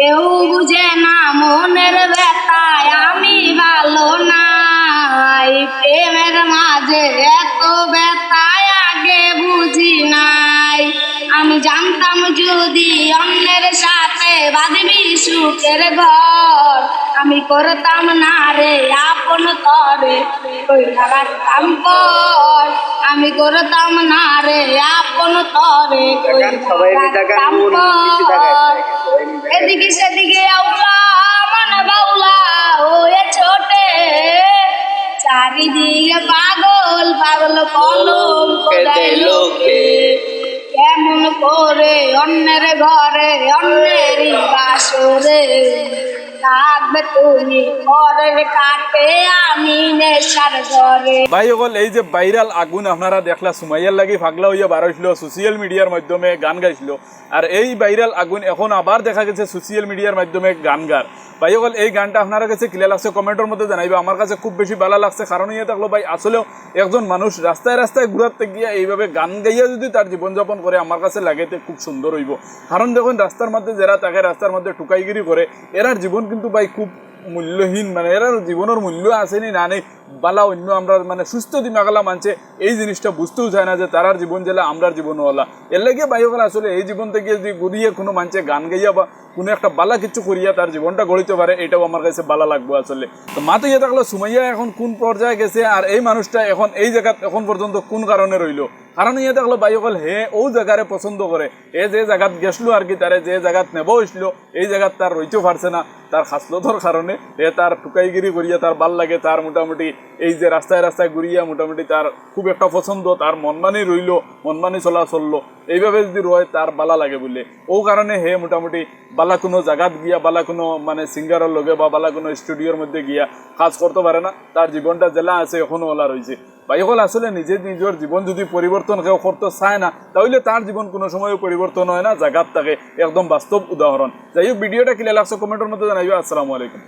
কেউ বুঝে না মনের ব্যথায় আমি ভালো নাই, প্রেমের মাঝে এত ব্যথায় আগে বুঝি নাই। আমি জানতাম যদি অন্যের সাথে বাঁধবি সুখের ঘর, আমি করতাম না রে আপন তরে কইরা রাখতাম পর, আমি করতাম না রে আপন তরে কইরা রাখতাম পর। এদিকে সেদিকে আউলা মানে বাউলা ওয়ে ছোটে, চারিদিকে পাগল পাগল কলম কোদাই লোকে, কেমন করে অন্যের ঘরে অন্যেরই বাসরে থাকবে তুমি ঘরের কাটে আমি নেশার ঘরে। ভাই সকল, এই যে ভাইরাল আগুন আপনারা দেখলা সুমাইয়ার লাগি পাগলা হইয়া বার হইছিল, সোশিয়াল মিডিয়ার মাধ্যমে গান গাইছিল। আর এই ভাইরাল আগুন এখন আবার দেখা গেছে সোশিয়াল মিডিয়ার মাধ্যমে গান গার। ভাই সকল, এই গানটা আপনারা কাছে ক্লিয়ার লাগছে কমেন্টের মধ্যে জানাইবে। আমার কাছে খুব বেশি ভালো লাগছে, কারণ ইয়ে থাকলো ভাই আসলেও একজন মানুষ রাস্তায় রাস্তায় ঘুরাতে গিয়ে এইভাবে গান গাইয়া যদি তার জীবনযাপন করে আমার কাছে লাগেতে খুব সুন্দর হইব। কারণ দেখুন রাস্তার মধ্যে যারা তাকে রাস্তার মধ্যে টুকাইগিরি করে এরার জীবন কিন্তু ভাই খুব মূল্যহীন, মানে এরার জীবনের মূল্য আসেনি না নেই বালা অন্য আমরা মানে সুস্থ দিমাগালা মানছে এই জিনিসটা বুঝতেও চায় না যে তারার জীবন জেলা আমরার জীবনও হলা। এর লাগে ভাইসকল আসলে এই জীবন থেকে যদি ঘুরিয়ে কোনো মানুষে গান গাইয়া বা কোনো একটা বালা কিছু করিয়া তার জীবনটা গড়িতে পারে, এটাও আমার কাছে বালা লাগবো আসলে। তো মাতে ইয়ে থাকলো সুমাইয়া এখন কোন পর্যায়ে গেছে আর এই মানুষটা এখন এই জায়গা এখন পর্যন্ত কোন কারণে রইল, কারণ ইয়ে থাকলো ভাইসকল হে ও জায়গারে পছন্দ করে, এ যে জায়গাত গেছলো আর কি তারে যে জায়গাত নেব হইছিল এই জায়গাত তার রইতেও পারছে না তার খাসলতর কারণে। এ তার টুকাইগিরি করিয়া তার ভাল লাগে, তার মোটামুটি এই যে রাস্তায় রাস্তায় ঘুরিয়া মোটামুটি তার খুব একটা পছন্দ, তার মনমানি রইল, মনমানি চলা চললো, এইভাবে যদি রয় তার বালা লাগে বলে ও কারণে হে মোটামুটি বালা কোনো জায়গাত গিয়া বালা কোনো মানে সিঙ্গারের লগে বা বালা কোনো স্টুডিওর মধ্যে গিয়া কাজ করতে পারে না, তার জীবনটা জেলা আছে এখনও ওলা রয়েছে। ভাইসকল আসলে নিজের জীবন যদি পরিবর্তন কেউ করতে চায় না তাহলে তার জীবন কোনো সময় পরিবর্তন হয় না, জায়গাত থাকে একদম বাস্তব উদাহরণ। যাই হোক, ভিডিওটা ক্লিয়ার লাগছে কমেন্টের মধ্যে জানাইবে। আসসালামু আলাইকুম।